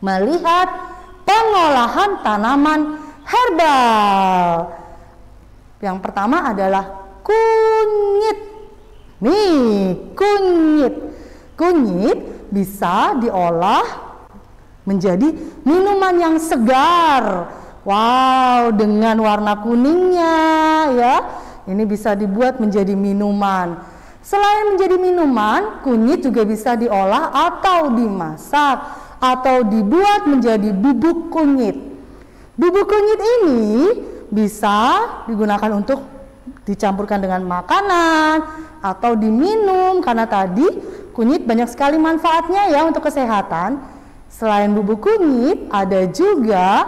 melihat pengolahan tanaman herbal. Yang pertama adalah kunyit. Nih, kunyit. Kunyit bisa diolah menjadi minuman yang segar. Wow, dengan warna kuningnya ya. Ini bisa dibuat menjadi minuman. Selain menjadi minuman, kunyit juga bisa diolah atau dimasak atau dibuat menjadi bubuk kunyit. Bubuk kunyit ini bisa digunakan untuk dicampurkan dengan makanan atau diminum, karena tadi kunyit banyak sekali manfaatnya ya untuk kesehatan. Selain bubuk kunyit, ada juga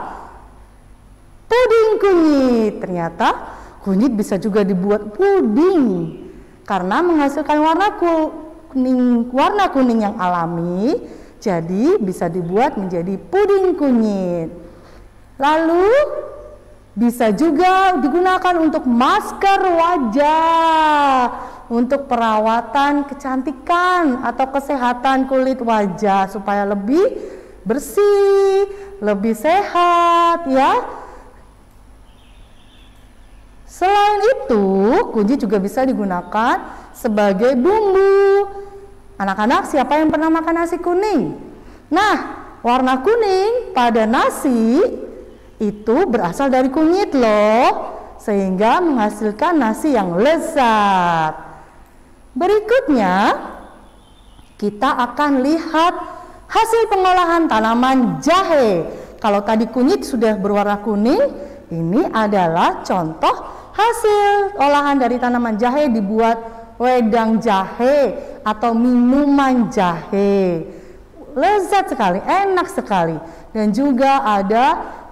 puding kunyit. Ternyata kunyit bisa juga dibuat puding karena menghasilkan warna kuning yang alami, jadi bisa dibuat menjadi puding kunyit. Lalu bisa juga digunakan untuk masker wajah, untuk perawatan kecantikan atau kesehatan kulit wajah supaya lebih bersih, lebih sehat ya. Selain itu, kunyit juga bisa digunakan sebagai bumbu. Anak-anak, siapa yang pernah makan nasi kuning? Nah, warna kuning pada nasi itu berasal dari kunyit loh, sehingga menghasilkan nasi yang lezat. Berikutnya, kita akan lihat hasil pengolahan tanaman jahe. Kalau tadi kunyit sudah berwarna kuning, ini adalah contoh hasil olahan dari tanaman jahe, dibuat wedang jahe atau minuman jahe. Lezat sekali, enak sekali. Dan juga ada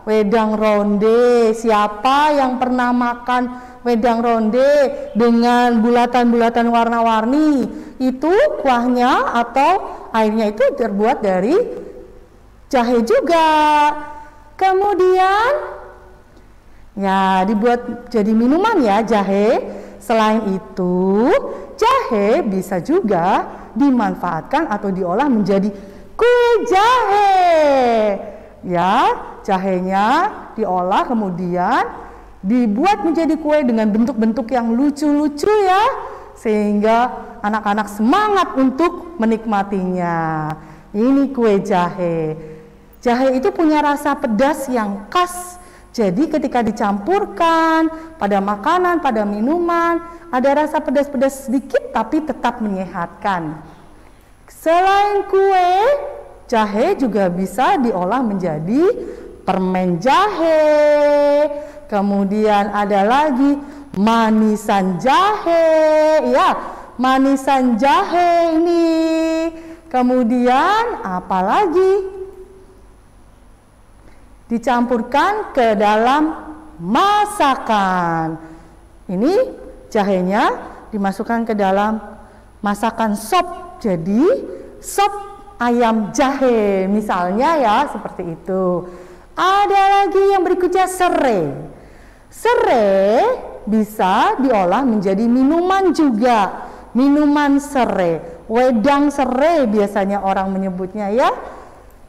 wedang ronde. Siapa yang pernah makan wedang ronde dengan bulatan-bulatan warna-warni? Itu kuahnya atau airnya itu terbuat dari jahe juga. Kemudian ya dibuat jadi minuman ya jahe. Selain itu, jahe bisa juga dimanfaatkan atau diolah menjadi kue jahe. Ya, jahenya diolah kemudian dibuat menjadi kue dengan bentuk-bentuk yang lucu-lucu ya, sehingga anak-anak semangat untuk menikmatinya. Ini kue jahe. Jahe itu punya rasa pedas yang khas. Jadi ketika dicampurkan pada makanan, pada minuman, ada rasa pedas-pedas sedikit tapi tetap menyehatkan. Selain kue, jahe juga bisa diolah menjadi permen jahe. Kemudian ada lagi manisan jahe, ya, manisan jahe ini. Kemudian apa lagi? Dicampurkan ke dalam masakan. Ini jahenya dimasukkan ke dalam masakan sop. Jadi sop ayam jahe misalnya ya, seperti itu. Ada lagi yang berikutnya serai. Serai bisa diolah menjadi minuman juga. Minuman serai, wedang serai biasanya orang menyebutnya ya.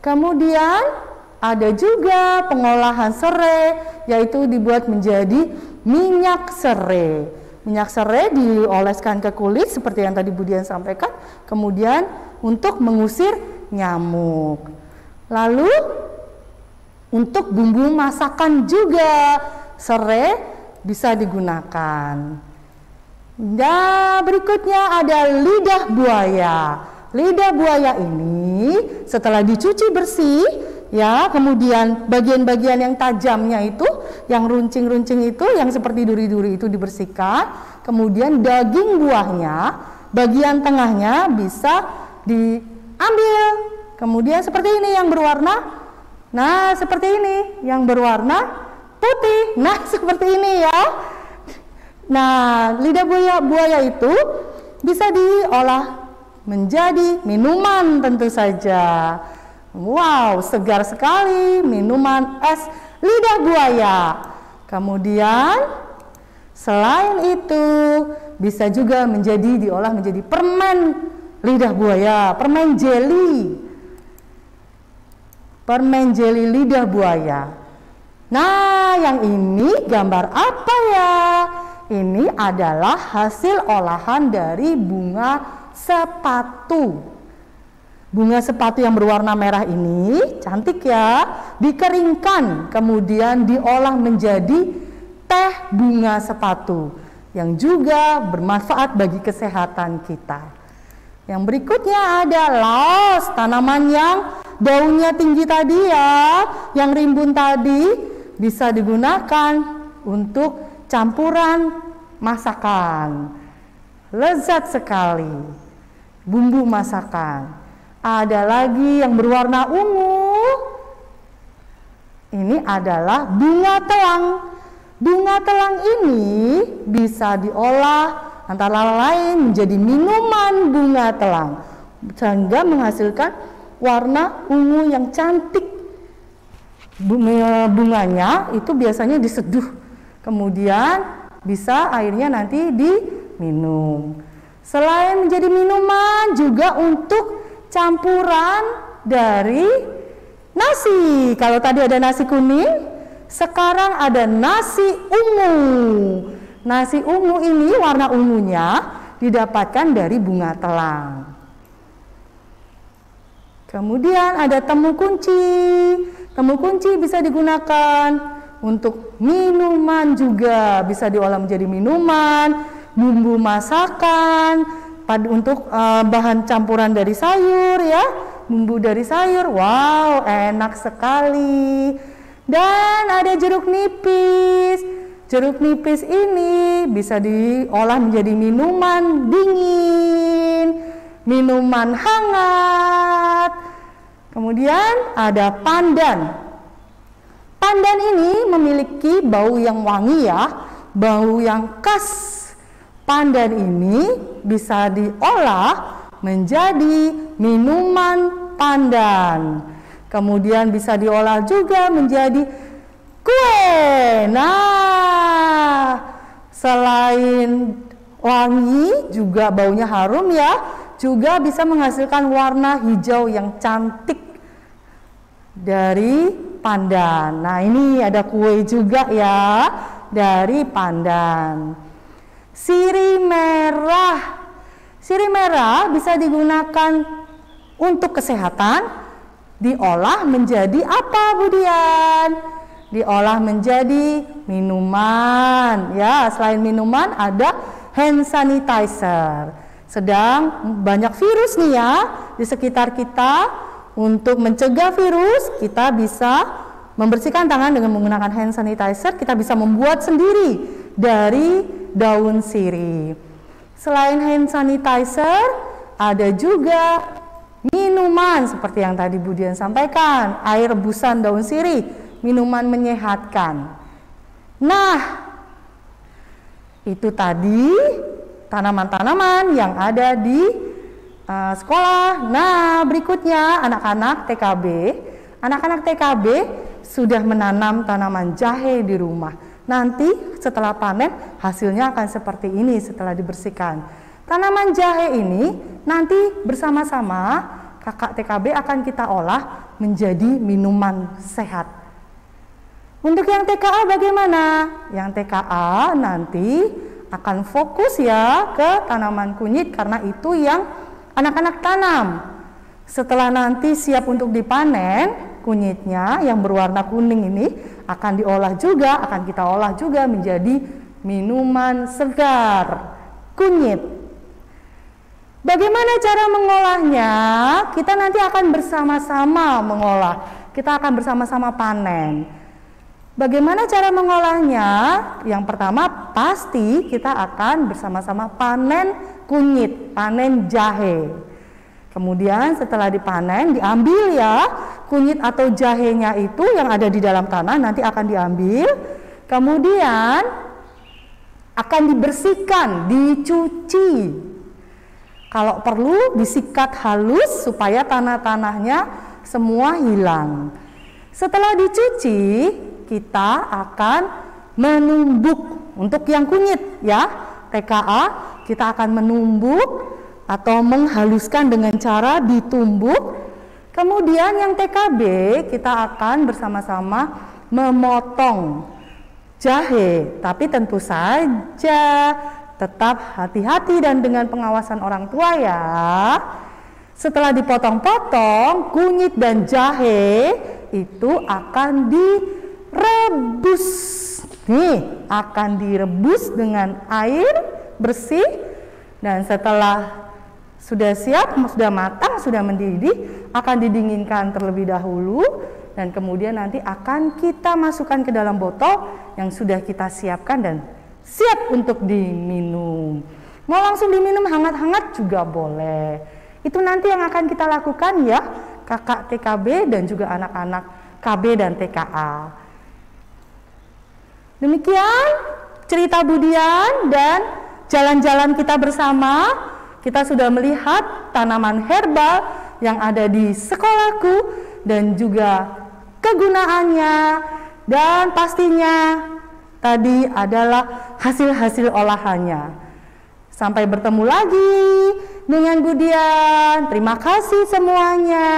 Kemudian ada juga pengolahan serai, yaitu dibuat menjadi minyak serai. Minyak serai dioleskan ke kulit seperti yang tadi Budian sampaikan, kemudian untuk mengusir nyamuk. Lalu untuk bumbu masakan juga serai bisa digunakan. Dan berikutnya ada lidah buaya. Lidah buaya ini setelah dicuci bersih ya, kemudian bagian-bagian yang tajamnya itu, yang runcing-runcing itu, yang seperti duri-duri itu dibersihkan. Kemudian daging buahnya, bagian tengahnya bisa diambil. Kemudian seperti ini yang berwarna, nah seperti ini yang berwarna putih. Nah seperti ini ya. Nah lidah buaya itu bisa diolah menjadi minuman tentu saja. Wow, segar sekali minuman es lidah buaya. Kemudian selain itu bisa juga diolah menjadi permen lidah buaya, permen jelly. permen jeli lidah buaya. Nah, yang ini gambar apa ya? Ini adalah hasil olahan dari bunga sepatu. Bunga sepatu yang berwarna merah ini cantik ya, dikeringkan kemudian diolah menjadi teh bunga sepatu yang juga bermanfaat bagi kesehatan kita. Yang berikutnya ada laos, tanaman yang daunnya tinggi tadi ya, yang rimbun tadi bisa digunakan untuk campuran masakan. Lezat sekali bumbu masakan. Ada lagi yang berwarna ungu. Ini adalah bunga telang. Bunga telang ini bisa diolah antara lain menjadi minuman bunga telang, sehingga menghasilkan warna ungu yang cantik. Bunganya itu biasanya diseduh, kemudian bisa airnya nanti diminum. Selain menjadi minuman, juga untuk campuran dari nasi. Kalau tadi ada nasi kuning, sekarang ada nasi ungu. Nasi ungu ini warna ungunya didapatkan dari bunga telang. Kemudian ada temu kunci. Temu kunci bisa digunakan untuk minuman juga, bisa diolah menjadi minuman, bumbu masakan, untuk bahan campuran dari sayur ya, bumbu dari sayur. Wow, enak sekali. Dan ada jeruk nipis. Jeruk nipis ini bisa diolah menjadi minuman dingin, minuman hangat. Kemudian ada pandan. Pandan ini memiliki bau yang wangi ya, bau yang khas. Pandan ini bisa diolah menjadi minuman pandan. Kemudian bisa diolah juga menjadi kue. Nah, selain wangi juga baunya harum ya, juga bisa menghasilkan warna hijau yang cantik dari pandan. Nah, ini ada kue juga ya dari pandan. Sirih merah. Sirih merah bisa digunakan untuk kesehatan, diolah menjadi apa, Budian? Diolah menjadi minuman ya. Selain minuman ada hand sanitizer. Sedang banyak virus nih ya di sekitar kita. Untuk mencegah virus, kita bisa membersihkan tangan dengan menggunakan hand sanitizer. Kita bisa membuat sendiri dari daun sirih. Selain hand sanitizer, ada juga minuman seperti yang tadi Budian sampaikan, air rebusan daun sirih, minuman menyehatkan. Nah, itu tadi tanaman-tanaman yang ada di sekolah. Nah, berikutnya anak-anak TKB. Anak-anak TKB sudah menanam tanaman jahe di rumah. Nanti setelah panen hasilnya akan seperti ini setelah dibersihkan. Tanaman jahe ini nanti bersama-sama kakak TKB akan kita olah menjadi minuman sehat. Untuk yang TKA bagaimana? Yang TKA nanti akan fokus ya ke tanaman kunyit karena itu yang anak-anak tanam. Setelah nanti siap untuk dipanen, kunyitnya yang berwarna kuning ini akan diolah juga, akan kita olah juga menjadi minuman segar kunyit. Bagaimana cara mengolahnya? Kita nanti akan bersama-sama mengolah. Kita akan bersama-sama panen. Bagaimana cara mengolahnya? Yang pertama pasti kita akan bersama-sama panen kunyit, panen jahe. Kemudian setelah dipanen, diambil ya kunyit atau jahenya itu yang ada di dalam tanah nanti akan diambil. Kemudian akan dibersihkan, dicuci. Kalau perlu disikat halus supaya tanah-tanahnya semua hilang. Setelah dicuci, kita akan menumbuk untuk yang kunyit ya. TKA kita akan menumbuk atau menghaluskan dengan cara ditumbuk. Kemudian yang TKB kita akan bersama-sama memotong jahe, tapi tentu saja tetap hati-hati dan dengan pengawasan orang tua ya. Setelah dipotong-potong, kunyit dan jahe itu akan direbus. Nih, akan direbus dengan air bersih, dan setelah sudah siap, sudah matang, sudah mendidih, akan didinginkan terlebih dahulu, dan kemudian nanti akan kita masukkan ke dalam botol yang sudah kita siapkan dan siap untuk diminum. Mau langsung diminum hangat-hangat juga boleh. Itu nanti yang akan kita lakukan ya, kakak TKB dan juga anak-anak KB dan TKA. Demikian cerita Budian dan jalan-jalan kita bersama. Kita sudah melihat tanaman herbal yang ada di sekolahku dan juga kegunaannya, dan pastinya tadi adalah hasil-hasil olahannya. Sampai bertemu lagi dengan Budian. Terima kasih semuanya.